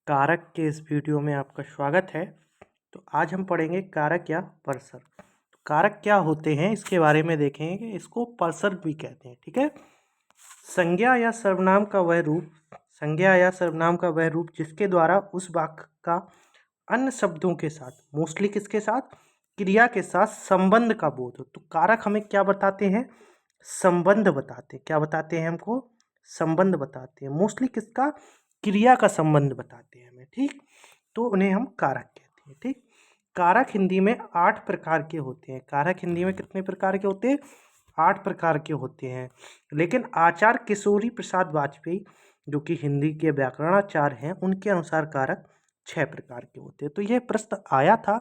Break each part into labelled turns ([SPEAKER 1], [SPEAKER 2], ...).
[SPEAKER 1] कारक के इस वीडियो में आपका स्वागत है। तो आज हम पढ़ेंगे कारक या पर्सर। तो कारक क्या होते हैं इसके बारे में देखेंगे कि इसको पर्सर भी कहते हैं। ठीक है। संज्ञा या सर्वनाम का वह रूप जिसके द्वारा उस वाक्य का अन्य शब्दों के साथ, मोस्टली किसके साथ, क्रिया के साथ संबंध का बोध हो। तो कारक हमें क्या बताते हैं? संबंध बताते हैं। क्या बताते हैं हमको? संबंध बताते हैं। मोस्टली किसका? क्रिया का संबंध बताते हैं हमें। ठीक, तो उन्हें हम कारक कहते हैं। ठीक, कारक हिंदी में 8 प्रकार के होते हैं। कारक हिंदी में कितने प्रकार के होते हैं? 8 प्रकार के होते हैं। लेकिन आचार्य किशोरी प्रसाद वाजपेयी, जो कि हिंदी के व्याकरणाचार्य हैं, उनके अनुसार कारक 6 प्रकार के होते हैं। तो यह प्रश्न आया था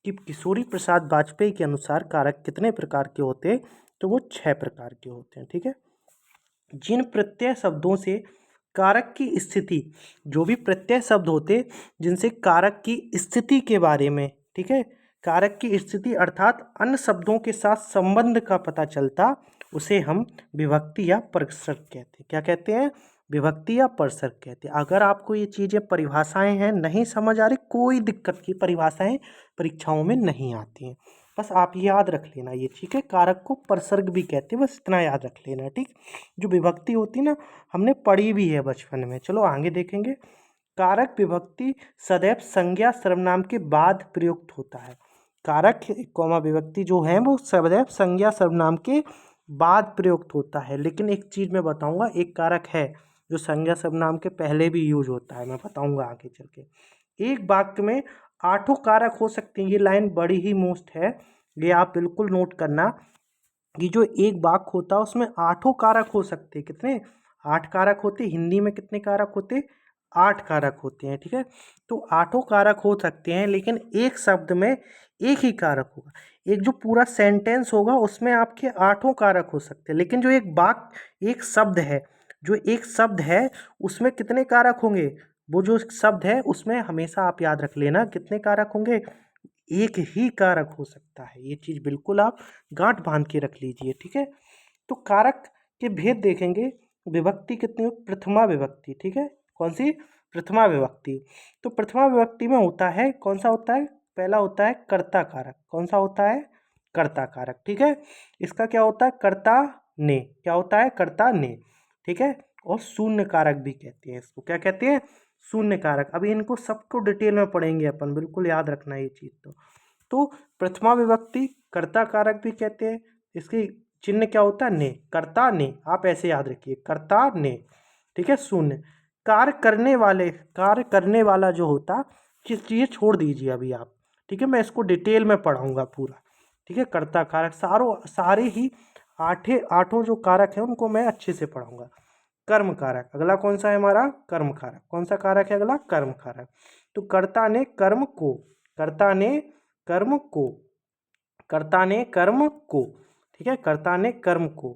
[SPEAKER 1] कि किशोरी प्रसाद वाजपेयी के अनुसार कारक कितने प्रकार के होते हैं? तो वो 6 प्रकार के होते हैं। ठीक है। जिन प्रत्यय शब्दों से कारक की स्थिति, जो भी प्रत्यय शब्द होते जिनसे कारक की स्थिति के बारे में, ठीक है, कारक की स्थिति अर्थात अन्य शब्दों के साथ संबंध का पता चलता, उसे हम विभक्ति या पर्सर कहते हैं। क्या कहते हैं? विभक्ति या पर्सर कहते हैं। अगर आपको ये चीज़ें, परिभाषाएं हैं, नहीं समझ आ रही, कोई दिक्कत की, परिभाषाएं परीक्षाओं में नहीं आती हैं, बस आप याद रख लेना ये। ठीक है। कारक को पर्सर्ग भी कहते हैं, बस इतना याद रख लेना। ठीक, जो विभक्ति होती ना, हमने पढ़ी भी है बचपन में। चलो आगे देखेंगे। कारक विभक्ति सदैव संज्ञा सर्वनाम के बाद प्रयुक्त होता है। कारक कॉमा विभक्ति जो है वो सदैव संज्ञा सर्वनाम के बाद प्रयुक्त होता है। लेकिन एक चीज़ मैं बताऊंगा, एक कारक है जो संज्ञा सर्वनाम के पहले भी यूज होता है, मैं बताऊंगा आगे चल के। एक वाक्य में 8 कारक हो सकते हैं। ये लाइन बड़ी ही मोस्ट है, ये आप बिल्कुल नोट करना कि जो एक वाक्य होता है उसमें 8 कारक हो सकते हैं। कितने? 8 कारक होते। हिंदी में कितने कारक होते? 8 कारक होते हैं। ठीक है। तो 8 कारक हो सकते हैं, लेकिन एक शब्द में एक ही कारक होगा। एक जो पूरा सेंटेंस होगा उसमें आपके 8 कारक हो सकते हैं, लेकिन जो एक वाक्य, एक शब्द है, जो एक शब्द है उसमें कितने कारक होंगे? वो जो शब्द है उसमें हमेशा आप याद रख लेना कितने कारक होंगे? एक ही कारक हो सकता है। ये चीज़ बिल्कुल आप गांठ बांध के रख लीजिए। ठीक है। तो कारक के भेद देखेंगे। विभक्ति कितनी? प्रथमा विभक्ति। ठीक है। कौन सी? प्रथमा विभक्ति। तो प्रथमा विभक्ति में होता है, कौन सा होता है? पहला होता है कर्ता कारक। कौन सा होता है? कर्ता कारक। ठीक है। इसका क्या होता है? कर्ता ने। क्या होता है? कर्ता ने। ठीक है। और शून्य कारक भी कहते हैं इसको। क्या कहते हैं? शून्य कारक। अभी इनको सबको डिटेल में पढ़ेंगे अपन, बिल्कुल याद रखना ये चीज़। तो प्रथमा विभक्ति कर्ता कारक भी कहते हैं। इसकी चिन्ह क्या होता है? ने। कर्ता ने, आप ऐसे याद रखिए, कर्ता ने। ठीक है। शून्य। कार्य करने वाला जो होता, चीज़ छोड़ दीजिए अभी आप। ठीक है। मैं इसको डिटेल में पढ़ाऊंगा पूरा। ठीक है। कर्ता कारक सारे ही आठों जो कारक हैं उनको मैं अच्छे से पढ़ाऊंगा। कर्म कारक अगला कौन सा है हमारा? कर्म कारक। कौन सा कारक है अगला? कर्म कारक। तो कर्ता ने कर्म को, कर्ता ने कर्म को, कर्ता ने कर्म को, ठीक है, कर्ता ने कर्म को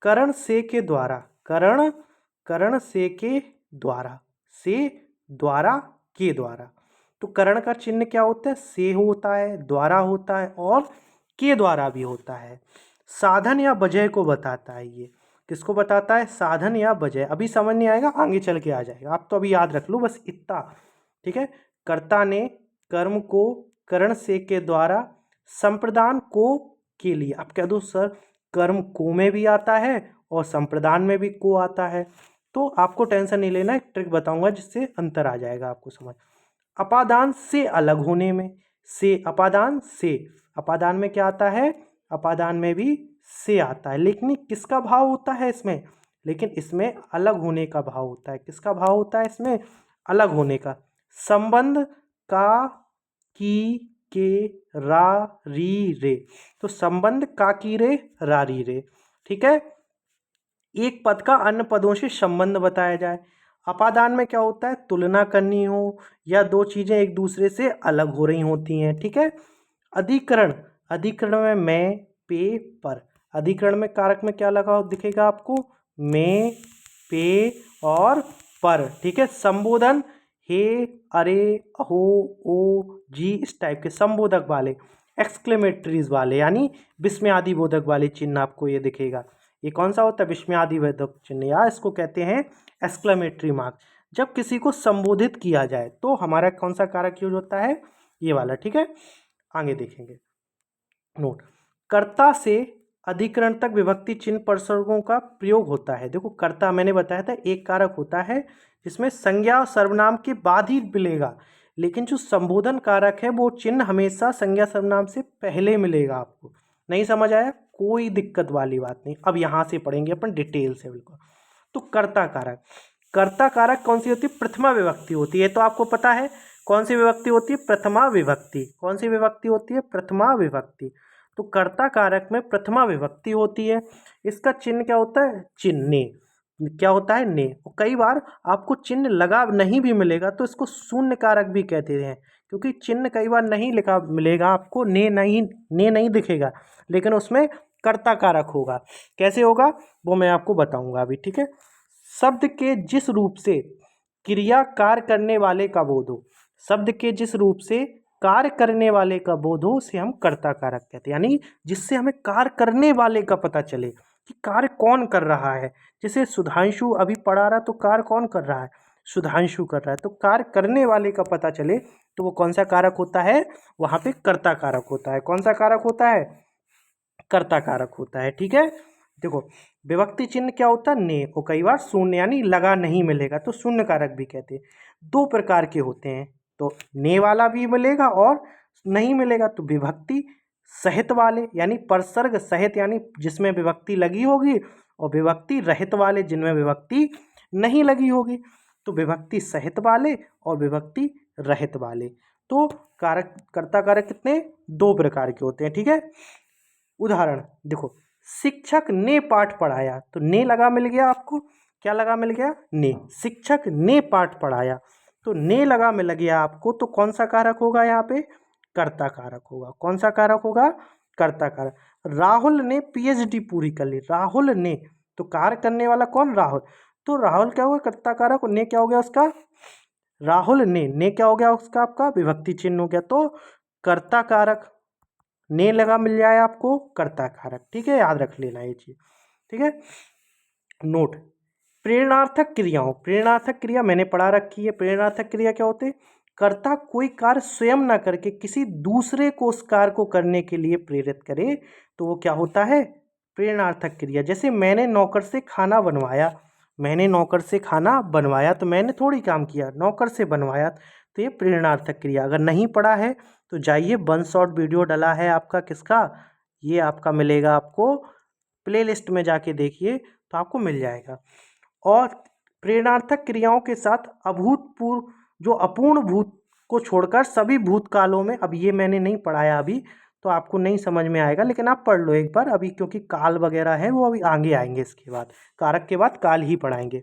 [SPEAKER 1] करण से के द्वारा, करण से के द्वारा, से द्वारा, के द्वारा। तो करण का चिन्ह क्या होता है? से होता है, द्वारा होता है और के द्वारा भी होता है। साधन या वजह को बताता है। ये किसको बताता है? साधन या वजह। अभी समझ नहीं आएगा, आगे चल के आ जाएगा। आप तो अभी याद रख लो बस इतना। ठीक है। कर्ता ने कर्म को करण से के द्वारा संप्रदान को के लिए। आप कह दो सर कर्म को में भी आता है और संप्रदान में भी को आता है, तो आपको टेंशन नहीं लेना, एक ट्रिक बताऊंगा जिससे अंतर आ जाएगा आपको समझ। अपादान से अलग होने में, से अपादान से, अपादान में क्या आता है? अपादान में भी से आता है, लेकिन किसका भाव होता है इसमें? लेकिन इसमें अलग होने का भाव होता है। किसका भाव होता है इसमें? अलग होने का। संबंध का, की, के, रा, री, रे। तो संबंध का, की, रे, रा, री, रे। ठीक है। एक पद का अन्य पदों से संबंध बताया जाए। अपादान में क्या होता है? तुलना करनी हो या दो चीजें एक दूसरे से अलग हो रही होती हैं। ठीक है। अधिकरण, अधिकरण में मैं, पे, पर। अधिकरण में कारक में क्या लगा दिखेगा आपको? मैं, पे और पर। ठीक है। संबोधन हे, अरे, अहो, ओ, जी, इस टाइप के संबोधक वाले, एक्सक्लेमेटरीज वाले, यानी विस्मयादि बोधक वाले चिन्ह आपको ये दिखेगा। ये कौन सा होता है? विस्मयादि बोधक चिन्ह, या इसको कहते हैं एक्सक्लेमेटरी मार्क। जब किसी को संबोधित किया जाए तो हमारा कौन सा कारक यूज होता है, ये वाला। ठीक है, आगे देखेंगे। नोट, कर्ता से अधिकरण तक विभक्ति चिन्ह परसर्गों का प्रयोग होता है। देखो कर्ता मैंने बताया था एक कारक होता है जिसमें संज्ञा और सर्वनाम के बाद ही मिलेगा, लेकिन जो संबोधन कारक है वो चिन्ह हमेशा संज्ञा सर्वनाम से पहले मिलेगा। आपको नहीं समझ आया, कोई दिक्कत वाली बात नहीं। अब यहाँ से पढ़ेंगे अपन डिटेल से बिल्कुल। तो कर्ता कारक, कर्ता कारक कौन सी होती है, प्रथमा विभक्ति होती है। तो आपको पता है कौन सी विभक्ति होती है, प्रथमा विभक्ति। कौन सी विभक्ति होती है, प्रथमा विभक्ति। तो कर्ता कारक में प्रथमा विभक्ति होती है। इसका चिन्ह क्या होता है, चिन्ह ने, क्या होता है, ने। और कई बार आपको चिन्ह लगा नहीं भी मिलेगा तो इसको शून्य कारक भी कहते हैं, क्योंकि चिन्ह कई बार नहीं लिखा मिलेगा आपको, ने नहीं दिखेगा, लेकिन उसमें कर्ता कारक होगा। कैसे होगा वो मैं आपको बताऊंगा अभी। ठीक है, शब्द के जिस रूप से क्रिया कार्य करने वाले का बोध हो, शब्द के जिस रूप से कार्य करने वाले का बोध हो उसे हम कर्ता कारक कहते हैं। यानी जिससे हमें कार्य करने वाले का पता चले कि कार्य कौन कर रहा है। जैसे सुधांशु अभी पढ़ा रहा तो कार्य कौन कर रहा है, सुधांशु कर रहा है। तो कार्य करने वाले का पता चले तो वो कौन सा कारक होता है, वहाँ पे कर्ता कारक होता है। कौन सा कारक होता है, कर्ता कारक होता है। ठीक है, देखो विभक्ति चिन्ह क्या होता है, ने। और कई बार शून्य यानी लगा नहीं मिलेगा तो शून्य कारक भी कहते हैं। दो प्रकार के होते हैं, तो ने वाला भी मिलेगा और नहीं मिलेगा। तो विभक्ति सहित वाले यानी परसर्ग सहित यानी जिसमें विभक्ति लगी होगी, और विभक्ति रहित वाले जिनमें विभक्ति नहीं लगी होगी। तो विभक्ति सहित वाले और विभक्ति रहित वाले। तो कारक कर्ता कारक कितने, दो प्रकार के होते हैं। ठीक है, उदाहरण देखो, शिक्षक ने पाठ पढ़ाया। तो ने लगा मिल गया आपको, क्या लगा मिल गया, ने। शिक्षक ने पाठ पढ़ाया, तो ने लगा मिल गया आपको। तो कौन सा कारक होगा यहाँ पे, कर्ता कारक होगा। कौन सा कारक होगा, कर्ता कारक। राहुल ने पीएचडी पूरी कर ली, राहुल ने, तो कार्य करने वाला कौन, राहुल। तो राहुल क्या होगा, कर्ता कारक। ने क्या हो गया उसका, राहुल ने क्या हो गया उसका, आपका विभक्ति चिन्ह हो गया। तो कर्ता कारक, ने लगा मिल जाए आपको, कर्ता कारक। ठीक है, याद रख लेना ये चीज। ठीक है, नोट, प्रेरणार्थक क्रियाओं, प्रेरणार्थक क्रिया मैंने पढ़ा रखी है। प्रेरणार्थक क्रिया क्या होते हैं, कर्ता कोई कार्य स्वयं ना करके किसी दूसरे को उस कार्य को करने के लिए प्रेरित करे तो वो क्या होता है, प्रेरणार्थक क्रिया। जैसे मैंने नौकर से खाना बनवाया, मैंने नौकर से खाना बनवाया, तो मैंने थोड़ी काम किया, नौकर से बनवाया। तो ये प्रेरणार्थक क्रिया। अगर नहीं पढ़ा है तो जाइए, वन शॉट वीडियो डला है आपका किसका, ये आपका मिलेगा आपको प्लेलिस्ट में, जाके देखिए तो आपको मिल जाएगा। और प्रेरणार्थक क्रियाओं के साथ अभूतपूर्व जो अपूर्ण भूत को छोड़कर सभी भूतकालों में, अब ये मैंने नहीं पढ़ाया अभी तो आपको नहीं समझ में आएगा, लेकिन आप पढ़ लो एक बार अभी, क्योंकि काल वगैरह है वो अभी आगे आएंगे। इसके बाद कारक के बाद काल ही पढ़ाएंगे।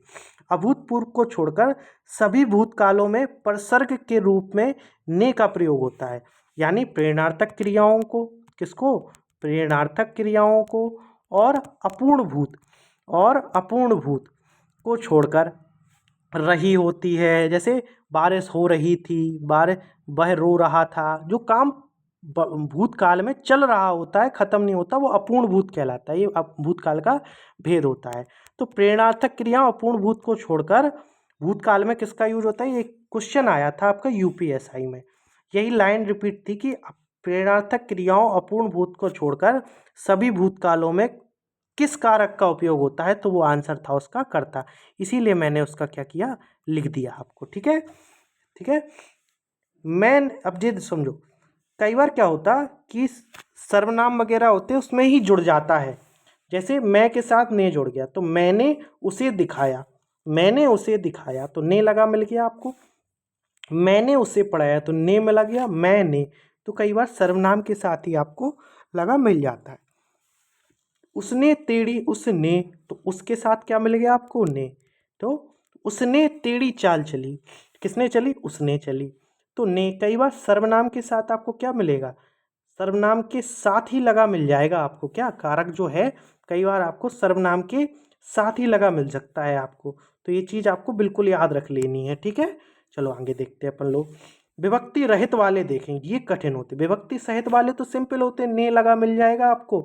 [SPEAKER 1] अभूतपूर्व को छोड़कर सभी भूतकालों में परसर्ग के रूप में ने का प्रयोग होता है। यानी प्रेरणार्थक क्रियाओं को, किसको, प्रेरणार्थक क्रियाओं को, और अपूर्ण भूत को छोड़कर रही होती है। जैसे बारिश हो रही थी, वह रो रहा था, जो काम भूतकाल में चल रहा होता है, खत्म नहीं होता, वो अपूर्ण भूत कहलाता है। ये भूतकाल का भेद होता है। तो प्रेरणार्थक क्रिया अपूर्ण भूत को छोड़कर भूतकाल में किसका यूज होता है, ये क्वेश्चन आया था आपका यूपीएसआई में। यही लाइन रिपीट थी कि प्रेरणार्थक क्रियाओं अपूर्ण भूत को छोड़कर सभी भूतकालों में किस कारक का उपयोग होता है, तो वो आंसर था उसका कर्ता। इसीलिए मैंने उसका क्या किया, लिख दिया आपको। ठीक है, ठीक है। मैं अब ये समझो, कई बार क्या होता कि सर्वनाम वगैरह होते उसमें ही जुड़ जाता है। जैसे मैं के साथ ने जुड़ गया, तो मैंने उसे दिखाया, मैंने उसे दिखाया, तो ने लगा मिल गया आपको। मैंने उसे पढ़ाया, तो ने मिला गया, मैंने। तो कई बार सर्वनाम के साथ ही आपको लगा मिल जाता है। उसने टेढ़ी, उसने, तो उसके साथ क्या मिल गया आपको, ने। तो उसने टेढ़ी चाल चली, किसने चली, उसने चली। तो ने कई बार सर्वनाम के साथ आपको क्या मिलेगा, सर्वनाम के साथ ही लगा मिल जाएगा आपको। क्या कारक जो है कई बार आपको सर्वनाम के साथ ही लगा मिल सकता है आपको। तो ये चीज़ आपको बिल्कुल याद रख लेनी है। ठीक है, चलो आगे देखते हैं अपन लोग। विभक्ति रहित वाले देखें, ये कठिन होते। विभक्ति सहित वाले तो सिंपल होते, ने लगा मिल जाएगा आपको।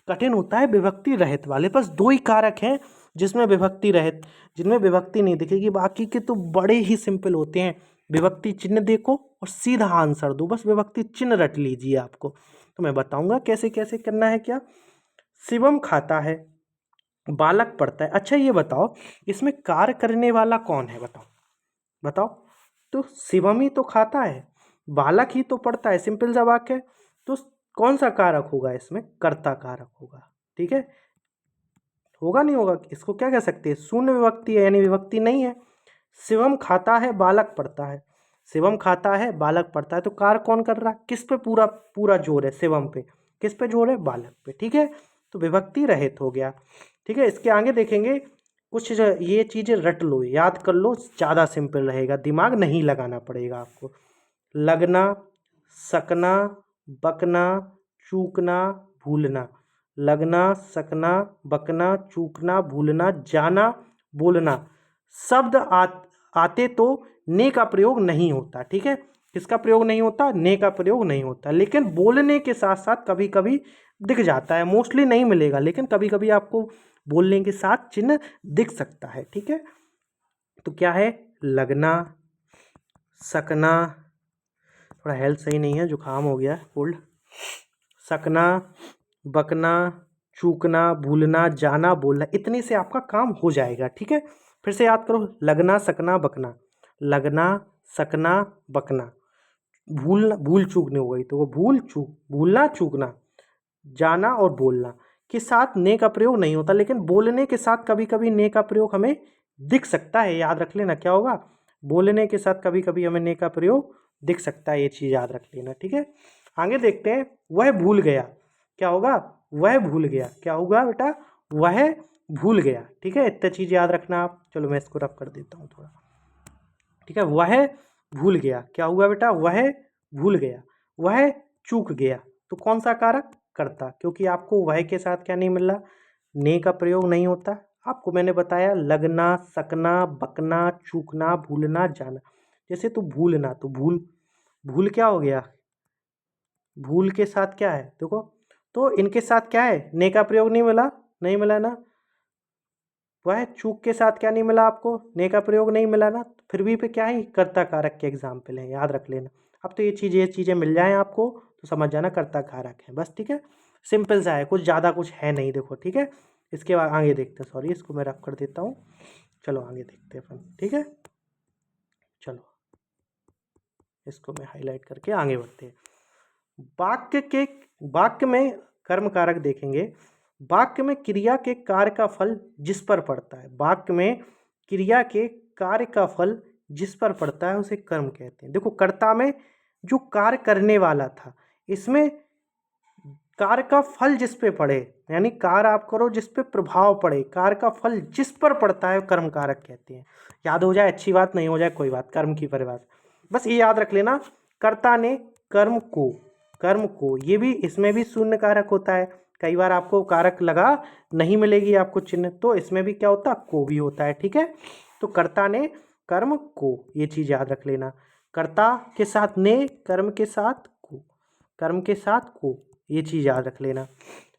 [SPEAKER 1] कठिन होता है विभक्ति रहित वाले, बस दो ही कारक हैं जिसमें विभक्ति रहित, जिनमें विभक्ति नहीं दिखेगी, बाकी के तो बड़े ही सिंपल होते हैं। विभक्ति चिन्ह देखो और सीधा आंसर दो, बस विभक्ति चिन्ह रट लीजिए आपको। तो मैं बताऊंगा कैसे कैसे करना है। क्या, शिवम खाता है, बालक पढ़ता है। अच्छा ये बताओ, इसमें कार्य करने वाला कौन है, बताओ बताओ। तो शिवम ही तो खाता है, बालक ही तो पढ़ता है, सिंपल सा वाक्य है। तो कौन सा कारक होगा इसमें, कर्ता कारक होगा। ठीक है, होगा नहीं होगा, इसको क्या कह सकते हैं, शून्य विभक्ति है, यानी विभक्ति नहीं है। शिवम खाता है, बालक पढ़ता है। शिवम खाता है, बालक पढ़ता है, तो कार्य कौन कर रहा है, किस पे पूरा पूरा जोर है, शिवम पे। किस पे जोर है, बालक पे। ठीक है, तो विभक्ति रहित हो गया। ठीक है, इसके आगे देखेंगे कुछ ये चीज़ें रट लो, याद कर लो, ज़्यादा सिंपल रहेगा, दिमाग नहीं लगाना पड़ेगा आपको। लगना, सकना, बकना, चूकना, भूलना। लगना, सकना, बकना, चूकना, भूलना, जाना, बोलना। शब्द आते तो ने का प्रयोग नहीं होता। ठीक है, किसका प्रयोग नहीं होता, ने का प्रयोग नहीं होता, लेकिन बोलने के साथ साथ कभी कभी दिख जाता है। मोस्टली नहीं मिलेगा, लेकिन कभी कभी आपको बोलने के साथ चिन्ह दिख सकता है। ठीक है, तो क्या है, लगना, सकना, थोड़ा हेल्थ सही नहीं है, जुकाम हो गया, कोल्ड। सकना, बकना, चूकना, भूलना, जाना, बोलना, इतने से आपका काम हो जाएगा। ठीक है, फिर से याद करो, लगना, सकना, बकना। लगना, सकना, बकना। भूल चूक नहीं हो गई तो वो भूल चूक, भूलना, चूकना, जाना और बोलना के साथ ने का प्रयोग नहीं होता, लेकिन बोलने के साथ कभी कभी ने का प्रयोग हमें दिख सकता है। याद रख लेना, क्या होगा, बोलने के साथ कभी कभी हमें ने का प्रयोग दिख सकता है, ये चीज़ याद रख लेना। ठीक है, आगे देखते हैं, वह भूल गया। क्या होगा, वह भूल गया। क्या होगा बेटा, वह भूल गया। ठीक है, इतनी चीज़ याद रखना आप। चलो मैं इसको रफ कर देता हूँ थोड़ा। ठीक है, वह भूल गया। क्या हुआ बेटा, वह भूल गया। वह चूक गया, तो कौन सा कारक, कर्ता, क्योंकि आपको वह के साथ क्या नहीं मिल रहा, ने का प्रयोग नहीं होता। आपको मैंने बताया, लगना, सकना, बकना, चूकना, भूलना, जाना। जैसे तो भूलना, तो भूल, भूल क्या हो गया, भूल के साथ क्या है देखो, तो इनके साथ क्या है, ने का प्रयोग नहीं मिला, नहीं मिला ना। वह चूक के साथ क्या नहीं मिला आपको, ने का प्रयोग नहीं मिला ना, फिर भी पे क्या है, कर्ता कारक के एग्जाम्पल है, याद रख लेना। अब तो ये चीज़ें मिल जाएं आपको तो समझ जाना कर्ता कारक है, बस। ठीक है, सिंपल सा है, कुछ ज़्यादा कुछ है नहीं, देखो। ठीक है, इसके बाद आगे देखते हैं, सॉरी इसको मैं रफ कर देता हूँ। चलो आगे देखते हैं अपन। ठीक है, चलो इसको मैं हाईलाइट करके आगे बढ़ते हैं। वाक्य के, वाक्य में कर्म कारक देखेंगे। वाक्य में क्रिया के कार्य का फल जिस पर पड़ता है, वाक्य में क्रिया के कार्य का फल जिस पर पड़ता है उसे कर्म कहते हैं। देखो, कर्ता में जो कार्य करने वाला था, इसमें कार्य का फल जिस पे पड़े, यानी कार्य आप करो जिस पे प्रभाव पड़े, कार्य का फल जिस पर पड़ता है कर्म कारक कहते हैं। याद हो जाए अच्छी बात, नहीं हो जाए कोई बात, कर्म की परिभाषा बस ये याद रख लेना। कर्ता ने कर्म को, कर्म को, ये भी, इसमें भी शून्य कारक होता है। कई बार आपको कारक लगा नहीं मिलेगी आपको चिन्ह, तो इसमें भी क्या होता है, को भी होता है। ठीक है, तो कर्ता ने कर्म को, ये चीज याद रख लेना। कर्ता के साथ ने, कर्म के साथ को, कर्म के साथ को, ये चीज़ याद रख लेना।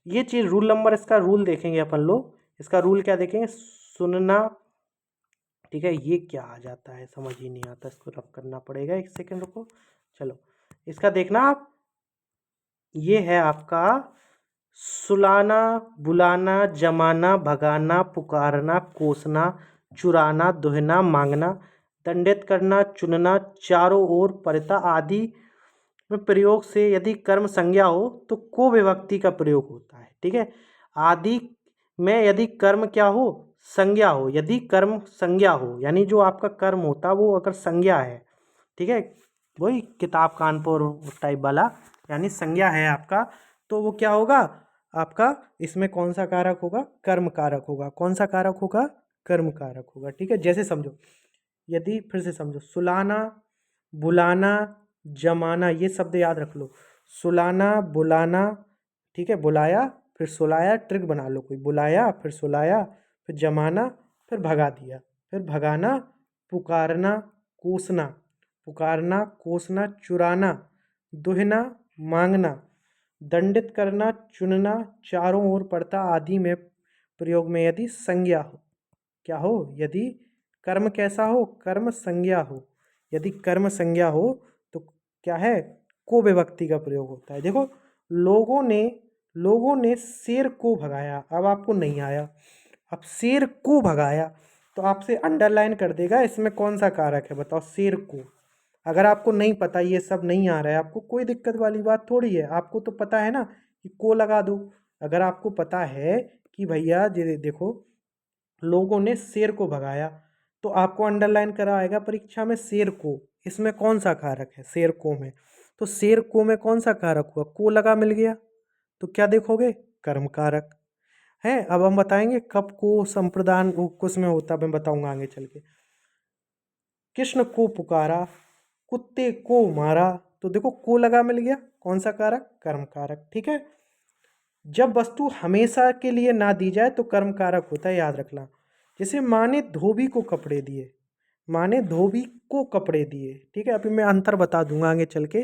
[SPEAKER 1] ये चीज़ रूल नंबर, इसका रूल देखेंगे अपन लोग, इसका रूल क्या देखेंगे, सुनना। ठीक है, ये क्या आ जाता है समझ ही नहीं आता, इसको रफ करना पड़ेगा, एक सेकंड रुको। चलो इसका देखना आप, ये है आपका सुलाना, बुलाना, जमाना, भगाना, पुकारना, कोसना, चुराना, दुहना, मांगना, दंडित करना, चुनना, चारों ओर परिता आदि में प्रयोग से यदि कर्म संज्ञा हो तो को विभक्ति का प्रयोग होता है। ठीक है, आदि में यदि कर्म क्या हो, संज्ञा हो, यदि कर्म संज्ञा हो, यानी जो आपका कर्म होता है वो अगर संज्ञा है, ठीक है, वही किताब कानपुर टाइप वाला, यानी संज्ञा है आपका, तो वो क्या होगा आपका, इसमें कौन सा कारक होगा, कर्म कारक होगा। कौन सा कारक होगा, कर्म कारक होगा। ठीक है, जैसे समझो, यदि फिर से समझो, सुलाना, बुलाना, जमाना, ये शब्द याद रख लो। सुलाना, बुलाना, ठीक है, बुलाया फिर सुलाया, ट्रिक बना लो कोई, बुलाया फिर सुलाया फिर जमाना फिर भगा दिया, फिर भगाना, पुकारना, कोसना, पुकारना, कोसना, चुराना, दुहना, मांगना, दंडित करना, चुनना, चारों ओर पड़ता आदि में प्रयोग में यदि संज्ञा हो। क्या हो, यदि कर्म कैसा हो, कर्म संज्ञा हो। यदि कर्म संज्ञा हो तो क्या है, को विभक्ति का प्रयोग होता है। देखो, लोगों ने शेर को भगाया, अब आपको नहीं आया, अब शेर को भगाया तो आपसे अंडरलाइन कर देगा इसमें कौन सा कारक है, बताओ, शेर को। अगर आपको नहीं पता, ये सब नहीं आ रहा है आपको, कोई दिक्कत वाली बात थोड़ी है, आपको तो पता है ना कि को लगा दो। अगर आपको पता है कि भैया देखो, लोगों ने शेर को भगाया, तो आपको अंडरलाइन करा आएगा परीक्षा में शेर को, इसमें कौन सा कारक है शेर को में, तो शेर को में कौन सा कारक हुआ, को लगा मिल गया, तो क्या देखोगे, कर्म कारक है। अब हम बताएंगे कब को संप्रदान कुछ में होता, मैं बताऊंगा आगे चल के। कृष्ण को पुकारा, कुत्ते को मारा, तो देखो को लगा मिल गया, कौन सा कारक, कर्म कारक, ठीक है। जब वस्तु हमेशा के लिए ना दी जाए तो कर्म कारक होता है, याद रखना। जैसे माँ ने धोबी को कपड़े दिए, माँ ने धोबी को कपड़े दिए, ठीक है, अभी मैं अंतर बता दूंगा आगे चल के,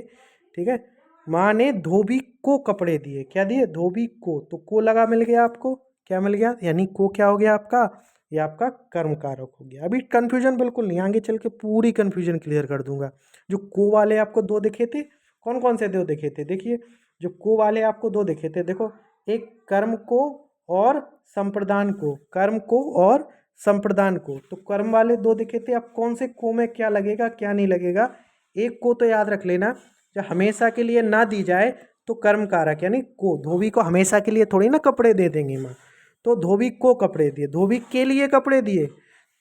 [SPEAKER 1] ठीक है। माँ ने धोबी को कपड़े दिए, क्या दिए, धोबी को, तो को लगा मिल गया आपको, क्या मिल गया, यानी को क्या हो गया आपका, ये आपका कर्म कारक हो गया। अभी कंफ्यूजन बिल्कुल नहीं, आगे चल के पूरी कंफ्यूजन क्लियर कर दूंगा। जो को वाले आपको दो दिखे थे, कौन कौन से दो दिखे थे, देखिए, जो को वाले आपको दो दिखे थे, देखो, एक कर्म को और संप्रदान को, कर्म को और संप्रदान को, तो कर्म वाले दो दिखे थे। अब कौन से को में क्या लगेगा क्या नहीं लगेगा, एक को तो याद रख लेना, जब हमेशा के लिए ना दी जाए तो कर्म कारक यानी को, धोबी को हमेशा के लिए थोड़ी ना कपड़े दे देंगे माँ, तो धोबी को कपड़े दिए, धोबी के लिए कपड़े दिए,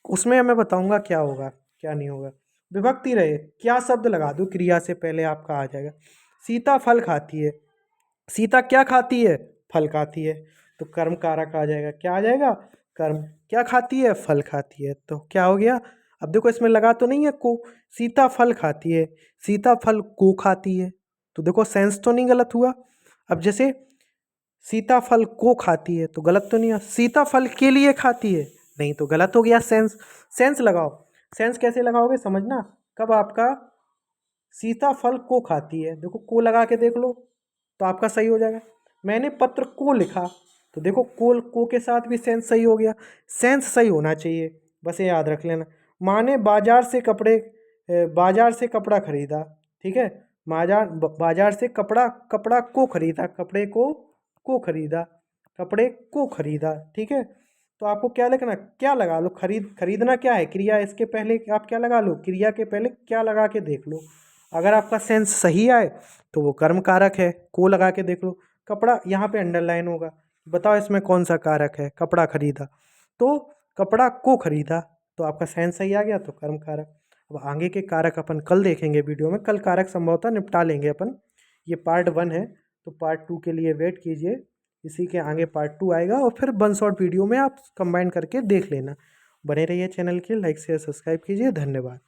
[SPEAKER 1] उसमें मैं बताऊंगा क्या होगा क्या नहीं होगा। विभक्ति रहे, क्या शब्द लगा दूं क्रिया से पहले आपका आ जाएगा। सीता फल खाती है, सीता क्या खाती है, फल खाती है, तो कर्म कारक आ जाएगा, क्या आ जाएगा, कर्म, क्या खाती है, फल खाती है, तो क्या हो गया। अब देखो इसमें लगा तो नहीं है को, सीता फल खाती है, सीता फल को खाती है, तो देखो सेंस तो नहीं गलत हुआ। अब जैसे सीता फल को खाती है तो गलत तो नहीं हुआ, सीता फल के लिए खाती है, नहीं तो गलत हो गया, सेंस, सेंस लगाओ। सेंस कैसे लगाओगे समझना, कब आपका सीता फल को खाती है, देखो को लगा के देख लो तो आपका सही हो जाएगा। मैंने पत्र को लिखा, तो देखो को के साथ भी सेंस सही हो गया, सेंस सही होना चाहिए, बस ये याद रख लेना। माँ ने बाजार से कपड़ा खरीदा, ठीक है, बाजार से कपड़ा, कपड़ा को खरीदा, कपड़े को खरीदा, कपड़े को खरीदा, ठीक है। तो आपको क्या लिखना, क्या लगा लो, खरीदना क्या है, क्रिया, इसके पहले आप क्या लगा लो, क्रिया के पहले क्या लगा के देख लो। अगर आपका सेंस सही आए तो वो कर्म कारक है, को लगा के देख लो। कपड़ा यहाँ पे अंडरलाइन होगा, बताओ इसमें कौन सा कारक है, कपड़ा खरीदा, तो कपड़ा को खरीदा, तो आपका सेंस सही आ गया, तो कर्म कारक। अब आगे के कारक अपन कल देखेंगे वीडियो में, कल कारक संभवतः निपटा लेंगे अपन, ये पार्ट 1 है, तो पार्ट 2 के लिए वेट कीजिए, इसी के आगे पार्ट 2 आएगा, और फिर 1 शॉर्ट वीडियो में आप कंबाइन करके देख लेना। बने रहिए चैनल के, लाइक शेयर सब्सक्राइब कीजिए, धन्यवाद।